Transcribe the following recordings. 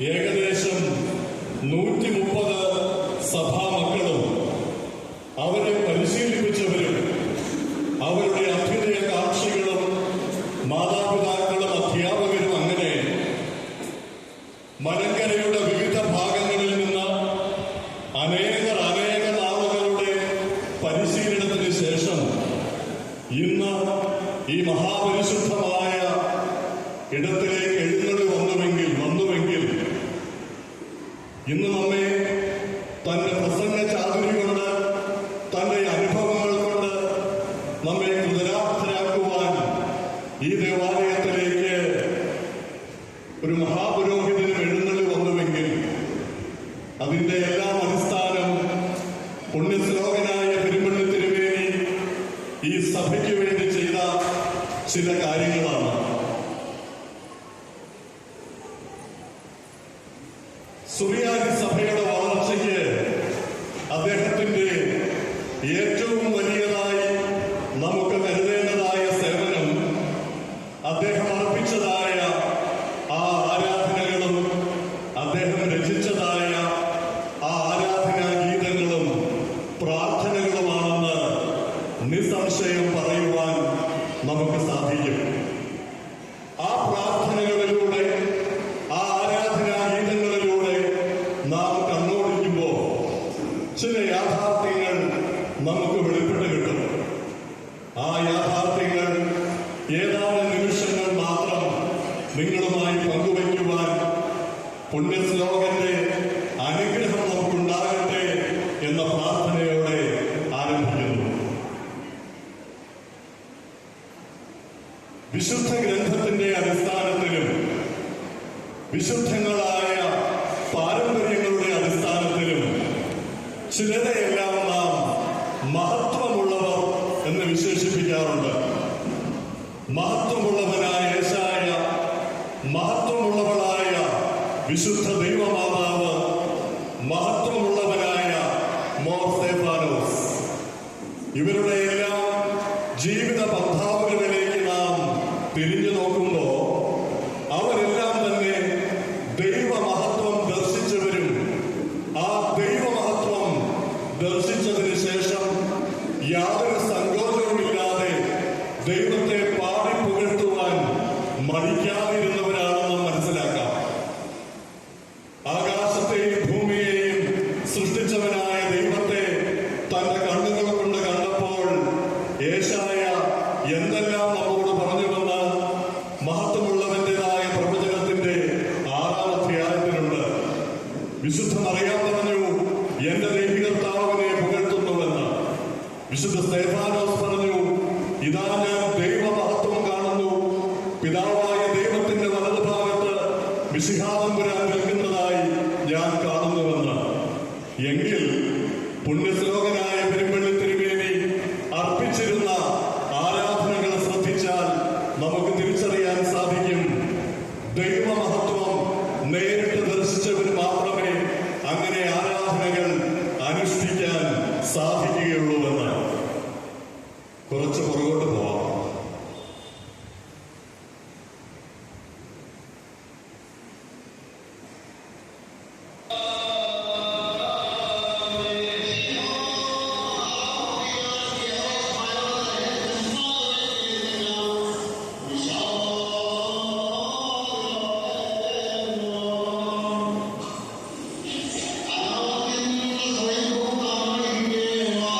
ഏകദേശം 130 സഭാമക്കളും അവരെ പരിശീലിപ്പിച്ചവരും അവരുടെ അഭ്യുദയകാംക്ഷികളും മാതാപിതാക്കളും അധ്യാപകരും അങ്ങനെ മലങ്കരയുടെ വിവിധ ഭാഗങ്ങളിൽ നിന്ന് അനേക നാളുകളുടെ പരിശീലനത്തിന് ശേഷം ഇന്ന് ഈ മഹാപരിശുദ്ധമായ ഇടത്തിലേക്ക് എഴുന്നള്ളി വന്നുവെങ്കിൽ ഇന്ന് നമ്മെ തന്റെ പ്രസംഗ ചാതുരി കൊണ്ട് തന്റെ അനുഭവങ്ങൾ കൊണ്ട് നമ്മെ കൃതരാർത്ഥരാക്കുവാൻ ഈ ദേവാലയത്തിലേക്ക് ഒരു മഹാപുരോഹിതനും എഴുന്നള്ളി വന്നുവെങ്കിൽ അതിന്റെ എല്ലാം അടിസ്ഥാനം പുണ്യശ്ലോകനായ പെരുമ്പള്ളി തിരുമേനി ഈ സഭയ്ക്ക് വേണ്ടി ചെയ്ത ചില കാര്യങ്ങളാണ്. സുറിയാനി സഭയുടെ വളർച്ചയ്ക്ക് അദ്ദേഹത്തിന്റെ ഏറ്റവും വലിയതായി നമുക്ക് കരുതേണ്ടതായ സേവനം അദ്ദേഹം അർപ്പിച്ചതായ ആ ആരാധനകളും അദ്ദേഹം രചിച്ചതായ ആ ആരാധനാ ഗീതങ്ങളും പ്രാർത്ഥനകളുമാണെന്ന് നിസ്സംശയം പറയുവാൻ നമുക്ക് സാധിക്കും. ആ പ്രാർത്ഥനകളിലൂടെ ആ ആരാധനാ ഗീതങ്ങളിലൂടെ നാം കണ്ണോടിക്കുമ്പോൾ ചില യാഥാർത്ഥ്യങ്ങൾ നമുക്ക് വെളിപ്പെട്ട് കിട്ടും. ആ യാഥാർത്ഥ്യങ്ങൾ ഏതാനും നിമിഷങ്ങൾ മാത്രം നിങ്ങളുമായി പങ്കുവയ്ക്കുവാൻ പുണ്യശ്ലോകന്റെ അനുഗ്രഹം നമുക്കുണ്ടാകട്ടെ എന്ന പ്രാർത്ഥനയോടെ ആരംഭിക്കുന്നു. വിശുദ്ധ ഗ്രന്ഥത്തിന്റെ അടിസ്ഥാനത്തിലും വിശുദ്ധങ്ങളായ പാരമ്പര്യങ്ങളുടെ അടിസ്ഥാനത്തിലും ചിലരെയെല്ലാം നാം മഹത്വമുള്ളവർ എന്ന് വിശേഷിപ്പിക്കാറുണ്ട്. മഹത്വമുള്ളവനായ യേശായ, മഹത്വമുള്ളവളായ വിശുദ്ധ ദൈവമാതാവ്, മഹത്വമുള്ളവനായ മോർ സ്തെഫാനോസ്, ഇവരുടെ എല്ലാം ജീവിത പന്ഥാവുകളിലേക്ക് നാം തിരിഞ്ഞു നോക്കുമ്പോൾ അവരെല്ലാം തന്നെ ദൈവമഹത്വം ദർശിച്ചവരും ആ ദൈവമഹത്വം ദർശിച്ചതിന് ശേഷം യാതൊരു സങ്കോചവുമില്ലാതെ ദൈവത്തെ പാടി പുകഴ്ത്തുവാൻ മടിക്കാതിരുന്നവരാണെന്ന് മനസ്സിലാക്കാം. ആകാശത്തെയും ഭൂമിയെയും സൃഷ്ടിച്ചവനായ ദൈവത്തെ തന്റെ കണ്ണുകൾ കൊണ്ട് കണ്ടപ്പോൾ യേശായ എന്തെല്ലാം നമ്മോട് പറഞ്ഞുവെന്ന് മഹത്വമുള്ളവന്റേതായ പ്രവചനത്തിന്റെ 6-ാം അധ്യായത്തിലുണ്ട്. വിശുദ്ധ മറിയാം പറഞ്ഞു, എന്റെ ദൈവികർത്താവിനെ പുകഴ്ത്തുന്നുവെന്ന്. വിശുദ്ധ സ്തെഫാനോസ് പറഞ്ഞു, ഇതാ ഞാൻ ദൈവമഹത്വം കാണുന്നു, പിതാവായ ദൈവത്തിന്റെ വലതുഭാഗത്ത് മിശിഹാതമ്പുരാൻ നിൽക്കുന്നതായി ഞാൻ കാണുന്നുവെന്ന്. എങ്കിൽ പുണ്യശ്ലോകനായ പെരുമ്പള്ളി തിരുമേനി അർപ്പിച്ചിരുന്ന ആരാധനകൾ ശ്രദ്ധിച്ചാൽ നമുക്ക് തിരിച്ചറിയാൻ സാധിക്കും. ദൈവമഹത്വം നേരിട്ട് ദർശിച്ചവന് മാത്രമേ അങ്ങനെ ആരാധനകൾ അനുഷ്ഠിക്കാൻ സാധിക്കുകയുള്ളൂവെന്ന്. കുറച്ച് പുറകോട്ട് പോവാം. Yeah.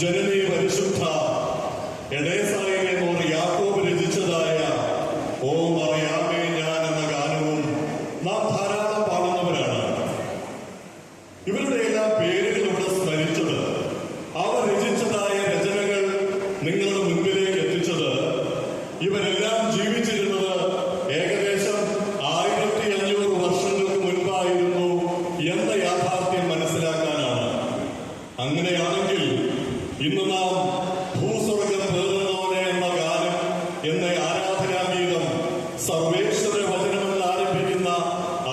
ജനനി പരിശുദ്ധ എഡേസായിലെ മോർ യാക്കോബ് രചിച്ചതായ ഓ മറിയാമേ ഞാൻ എന്ന ഗാനവും നാം ധാരാളം പാടുന്നവരാണ്. ഇവരുടെ എല്ലാം പേരുകൾ ഇവിടെ സ്മരിച്ചത്, അവർ രചിച്ചതായ രചനകൾ നിങ്ങളുടെ മുൻപിലേക്ക് എത്തിച്ചത്, ഇവരെല്ലാം ജീവിച്ചിരുന്നത് ഏകദേശം 1500 വർഷങ്ങൾക്ക് മുൻപായിരുന്നു എന്ന യാഥാർത്ഥ്യം മനസ്സിലാക്കാനാണ്. അങ്ങനെയാണെങ്കിൽ ഇന്ന് നാം ഭൂസ്വർഗം പേറുന്നോനെ എന്ന ഗാനം എന്ന ആരാധനാഗീതം, സർവേശ്വര വചനമെന്ന് ആരംഭിക്കുന്ന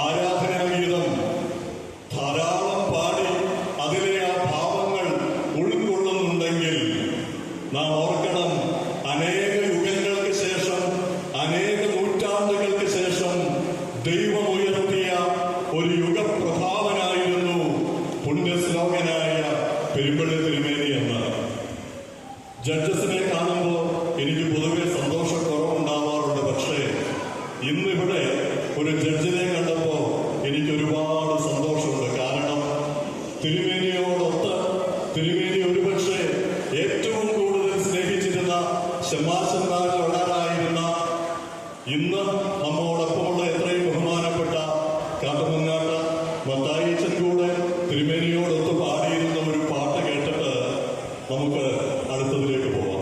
ആരാധനാഗീതം ധാരാളം പാടി അതിലെ ആ ഭാവങ്ങൾ ഉൾക്കൊള്ളുന്നുണ്ടെങ്കിൽ നാം ഓർക്കണം, അനേക യുഗങ്ങൾക്ക് ശേഷം, അനേക നൂറ്റാണ്ടുകൾക്ക് ശേഷം ദൈവം ഉയർത്തിയ ഒരു യുഗപ്രഭാവനായിരുന്നു പുണ്യശ്ലോകനായ പെരുമ്പള്ളി തിരുമേനി എന്ന്. ജഡ്ജസിനെ കാണുമ്പോൾ എനിക്ക് പൊതുവെ സന്തോഷക്കുറവുണ്ടാവാറുണ്ട്. പക്ഷേ ഇന്നിവിടെ ഒരു ജഡ്ജിനെ കണ്ടപ്പോൾ എനിക്ക് ഒരുപാട് സന്തോഷമുണ്ട്. കാരണം തിരുമേനിയോടൊത്ത് തിരുമേനി ഒരുപക്ഷെ ഏറ്റവും കൂടുതൽ സ്നേഹിച്ചിരുന്ന ശമാശന്മാരിൽ ഒരാളായിരുന്ന, ഇന്ന് നമ്മോടൊപ്പമുള്ള എത്രയും ബഹുമാനപ്പെട്ട കാട്ടുമങ്ങാട്ട് മത്തായിച്ചൻ കൂടെ തിരുമേനിയോടൊത്ത് പാടിയിരുന്ന ഒരു പാട്ട് കേട്ടിട്ട് നമുക്ക് അടുത്തതിലേക്ക് പോവാം.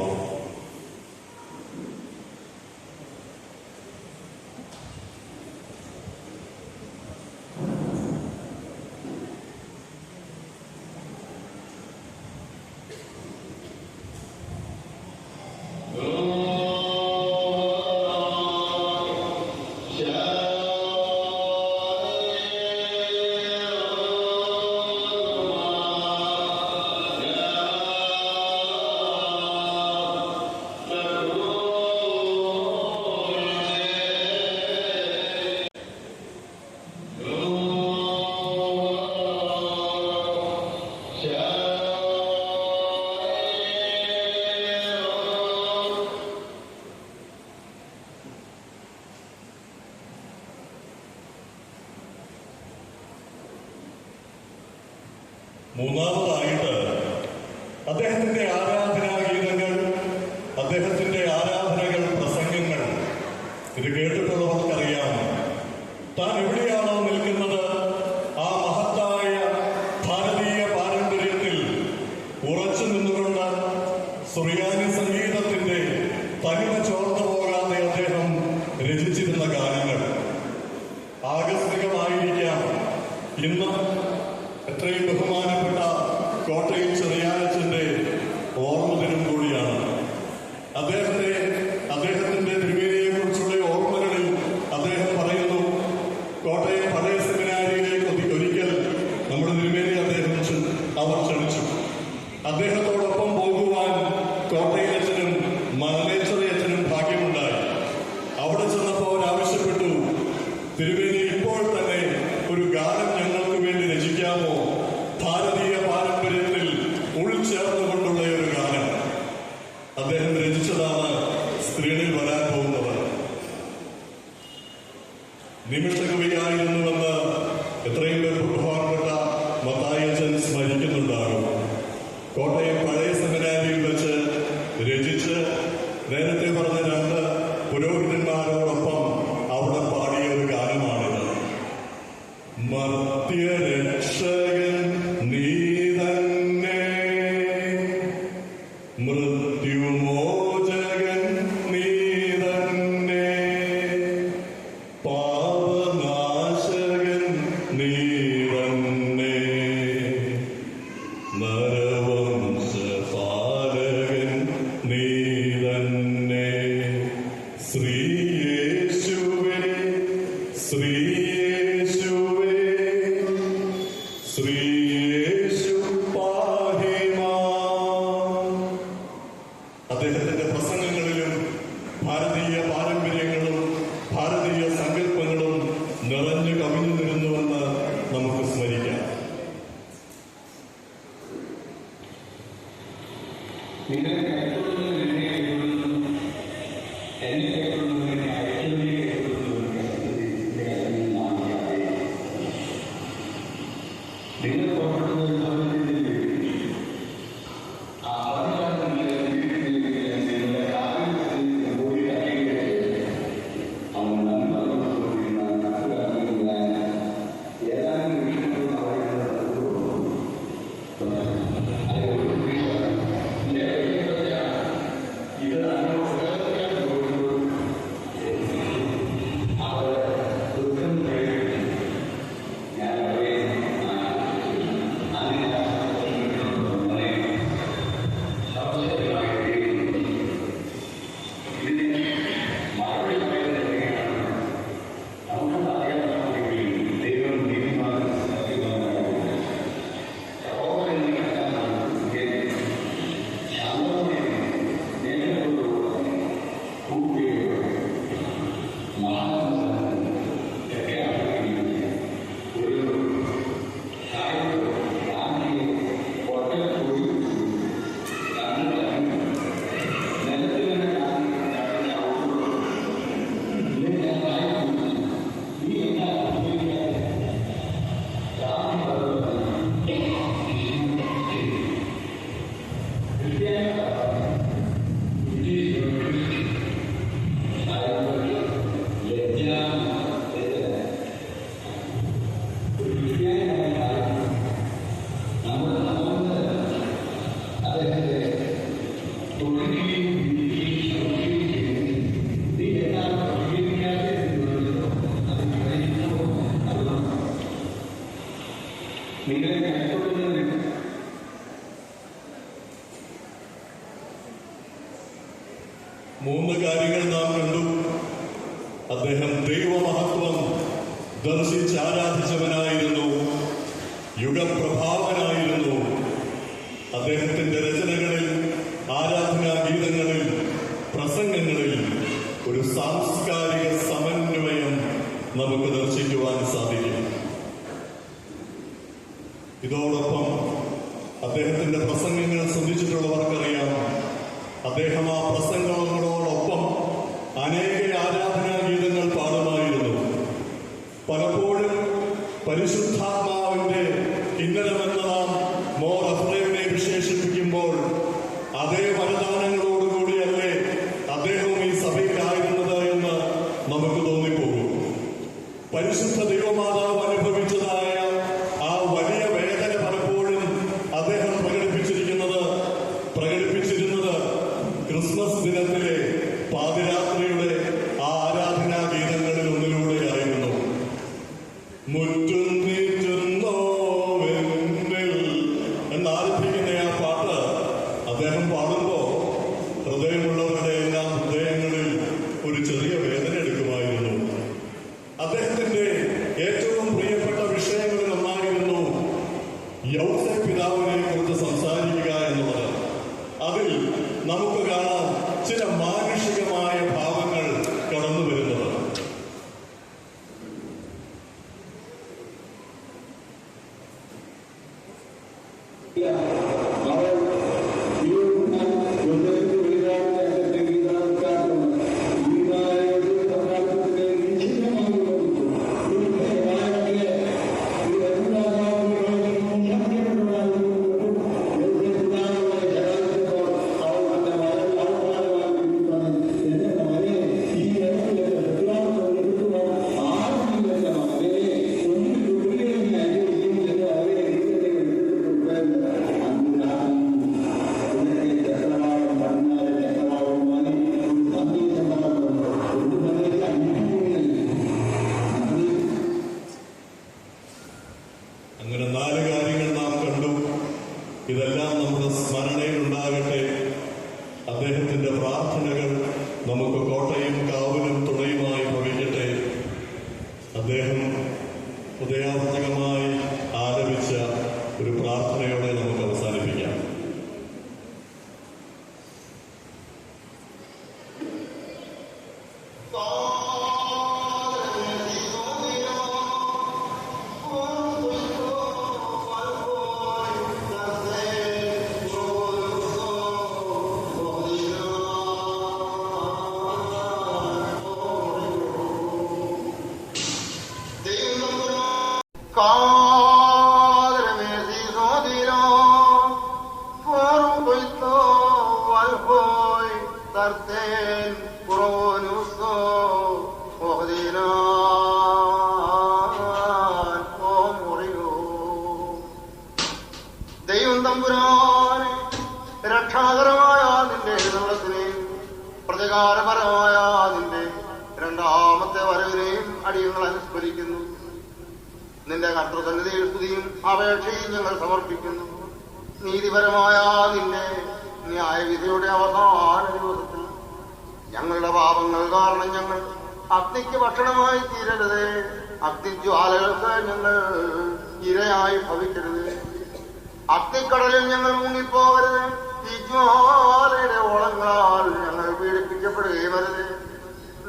മൂന്നാമതായിട്ട് അദ്ദേഹത്തിന്റെ ആരാധനാഗീതങ്ങൾ, അദ്ദേഹത്തിന്റെ ആരാധനകൾ, പ്രസംഗങ്ങൾ, ഇത് കേട്ടിട്ടുള്ളവർക്കറിയാം. താൻ എവിടെയാണോ നിൽക്കുന്നത് ആ മഹത്തായ ഭാരതീയ പാരമ്പര്യത്തിൽ ഉറച്ചു നിന്നുകൊണ്ട് സുറിയാനി സംഗീതത്തിന്റെ തനിമ ചോർന്നു പോകാതെ അദ്ദേഹം രചിച്ചിരുന്ന ഗാനങ്ങൾ ആകസ്മികമായിരിക്കാം. ഇന്ന് എത്രയും ബഹുമാനപ്പെട്ട കോട്ടയിൽ ചെറിയാനച്ചന്റെ ഓർമ്മ ദിനം കൂടിയാണ്. അദ്ദേഹത്തിന്റെ തിരുമേനിയെ കുറിച്ചുള്ള ഓർമ്മകളിൽ അദ്ദേഹം പറയുന്നു, കോട്ടയം പഴയ സെമിനാരിയിലേക്ക് ഒരിക്കൽ നമ്മുടെ തിരുമേനി അവർ ക്ഷണിച്ചു. അദ്ദേഹത്തോടൊപ്പം പോകുവാൻ കോട്ടയിലച്ഛനും മണലേശ്വരയച്ഛനും ഭാഗ്യമുണ്ടായി. അവിടെ ചെന്നപ്പോൾ അവരാവശ്യപ്പെട്ടു, തിരുമേനി ഇപ്പോൾ തന്നെ ഒരു ഗാനം ഞങ്ങൾക്ക് വേണ്ടി രചിക്കാമോ? ഭാരതീയ പാരമ്പര്യത്തിൽ ഉൾച്ചേർന്നുകൊണ്ടുള്ള ഒരു ഗാനം. അദ്ദേഹം രചിച്ചതാണ് സ്ത്രീകളിൽ വരാൻ പോകുന്നത്. നിമിഷകവിയായിരുന്നുവെന്ന് എത്രയും പേർ ബഹുമാനപ്പെട്ട മത്തായിയച്ഛൻ സ്മരിക്കുന്നുണ്ടാകും. കോട്ടയം പഴയ സെമിനാരിയിൽ വെച്ച് രചിച്ച് നേരത്തെ പറഞ്ഞ 2 പുരോഹിതന്മാരോടൊപ്പം അവിടെ പാടിയ ഒരു ഗാനമാണിത്. മർത്യരക്ഷകൻ നീ തന്നെ, മൃത്യുമോചകൻ നീ തന്നെ, പാപനാശകൻ നീ തന്നെ, നരവംശപാലകൻ നീ തന്നെ, ശ്രീയേശുവേ ശ്രീയേശുവേ ശ്രീയേശു പാഹിമാ. അദ്ദേഹത്തിന്റെ പ്രസംഗങ്ങളിലും ഭാരതീയ പാരമ്പര്യങ്ങളും ഭാരതീയ സങ്കല്പങ്ങളും നിറഞ്ഞു കവിഞ്ഞു നിരുന്നുവെന്ന് നമുക്ക് സ്മരിക്കാം. നിങ്ങൾ മൂന്ന് കാര്യങ്ങൾ നാം കണ്ടു. അദ്ദേഹം ദൈവമഹത്വം ദർശിച്ച് ആരാധിച്ചവനായിരുന്നു, യുഗപ്രഭാവനായിരുന്നു. അദ്ദേഹത്തിന്റെ രചനകളിൽ, ആരാധനാ ഗീതങ്ങളിൽ, പ്രസംഗങ്ങളിൽ ഒരു സാംസ്കാരിക സമന്വയം നമുക്ക് ദർശിക്കുവാൻ സാധിക്കും. ഇതോടൊപ്പം അദ്ദേഹത്തിന്റെ പ്രസംഗങ്ങൾ ശ്രദ്ധിച്ചിട്ടുള്ളവർക്കറിയാം, അദ്ദേഹം ആ പ്രസംഗങ്ങളോടൊപ്പം അനേക ആരാധനാ ഗീതങ്ങൾ പാടുമായിരുന്നു. പലപ്പോഴും പരിശുദ്ധാത്മാവിന്റെ കിന്നരമെന്ന് നാം മോർ എഫ്രൈമിനെ വിശേഷിപ്പിക്കുമ്പോൾ അതേ വരദാനങ്ങളോടുകൂടിയല്ലേ അദ്ദേഹവും ഈ സഭയിലായിരുന്നത് എന്ന് നമുക്ക് തോന്നിപ്പോകും. പരിശുദ്ധ ദൈവമാതാവ് അനുഭവിച്ചതായ ആ വലിയ വേദന പലപ്പോഴും അദ്ദേഹം പ്രകടിപ്പിച്ചിരുന്നത് ക്രിസ്മസ് ദിനത്തിലെ പാതിരാത്രിയുടെ ആ ആരാധനാ ഗീതങ്ങളിൽ ഒന്നിലൂടെയായിരുന്നു. മുറ്റുന്നോവെന്നിൽ എന്നാരംഭിക്കുന്ന ആ പാട്ട് അദ്ദേഹം പാടുമ്പോൾ ഹൃദയമുള്ളവരുടെ എല്ലാം ഹൃദയങ്ങളിൽ ഒരു ചെറിയ വേദന എടുക്കുമായിരുന്നു. അദ്ദേഹത്തിന്റെ ഏറ്റവും പ്രിയപ്പെട്ട വിഷയങ്ങളിൽ ഒന്നായിരുന്നു യൗസേപ്പ് പിതാവിനെ കുറിച്ച് സംസാരിക്കുക എന്നുള്ളത്. അതിൽ നമുക്ക് കാണാം ചില മാനുഷികമായ ഭാവങ്ങൾ കടന്നു വരുന്നത്. അങ്ങനെ 4 കാര്യങ്ങൾ നാം കണ്ടു. ഇതെല്ലാം നമ്മുടെ സ്മരണയിലുണ്ടാകട്ടെ. അദ്ദേഹത്തിന്റെ പ്രാർത്ഥനകൾ നമുക്ക് കോട്ടയും കാവലും തുണയുമായി ഭവിക്കട്ടെ. അദ്ദേഹം ഹൃദയാത്മകമായി ആലപിച്ച ഒരു പ്രാർത്ഥനയോടെ നമുക്ക് അവസാനിപ്പിക്കാം. Padre Mesino forum coito valhoi tarten pronuso ordinan omorio ദൈവം തമ്പുരാനെ രക്ഷാകരമായ നിന്റെ എഴുന്നള്ളത്തിനെയും പ്രതികാരപരമായ നിന്റെ രണ്ടാമത്തെ വരവിനെയും അടിയങ്ങൾ അനുസ്മരിക്കുന്നു. നിന്റെ കർത്തൃസന്നിധിയിൽ സ്തുതിയും അപേക്ഷയും ഞങ്ങൾ സമർപ്പിക്കുന്നു. നീതിപരമായ നിന്റെ ന്യായവിധിയുടെ അവസാന ദിവസത്തിൽ ഞങ്ങളുടെ പാപങ്ങൾ കാരണം ഞങ്ങൾ അഗ്നിക്ക് ഭക്ഷണമായി തീരരുത്. അഗ്നിജ്വാലകൾക്ക് ഞങ്ങൾ ഇരയായി ഭവിക്കരുത്. അഗ്നിക്കടലിൽ ഞങ്ങൾ മുങ്ങിപ്പോകരുത്. ഈ ജ്വാലയുടെ ഓളങ്ങളാൽ ഞങ്ങൾ പീഡിപ്പിക്കപ്പെടുകയും വരുത്.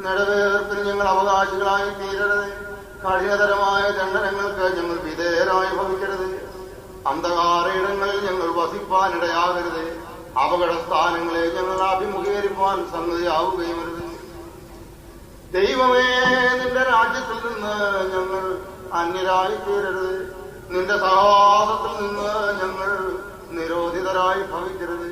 നെടുവേർപ്പിൽ ഞങ്ങൾ അവകാശികളായി തീരരുത്. കഠിനതരമായ ദണ്ഡനങ്ങൾക്ക് ഞങ്ങൾ വിധേയരായി ഭവിക്കരുത്. അന്ധകാരയിടങ്ങളിൽ ഞങ്ങൾ വസിപ്പാനിടയാകരുത്. അപകട സ്ഥാനങ്ങളെ ഞങ്ങൾ അഭിമുഖീകരിപ്പാൻ സംഗതിയാവുകയും വരുത്. ദൈവമേ, നിന്റെ രാജ്യത്തിൽ നിന്ന് ഞങ്ങൾ അന്യരായി തീരരുത്. നിന്റെ സഹായത്തിൽ നിന്ന് ഞങ്ങൾ നിരോധിതരായി ഭവിക്കരുത്.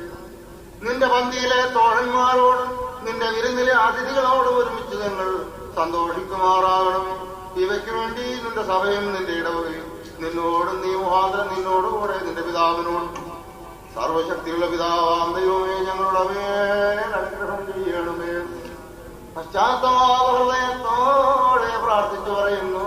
നിന്റെ പന്തിയിലെ തോഴന്മാരോട് നിന്റെ വിരുന്നിലെ അതിഥികളോട് ഒരുമിച്ച് ഞങ്ങൾ സന്തോഷിക്കുമാറാകണമേ. ഇവയ്ക്ക് വേണ്ടി നിന്റെ സഭയും നിന്റെ ഇടവകയും നിന്നോടും നീ മുഖാന്തരം നിന്നോടുകൂടെ നിന്റെ പിതാവിനോടും സർവശക്തിയുള്ള പിതാവാം ദൈവമേ ഞങ്ങളുടെ മേൽ അനുഗ്രഹം ചെയ്യണമേ. പശ്ചാത്തമാവ ഹൃദയത്തോടെ പ്രാർത്ഥിച്ചു പറയുന്നു.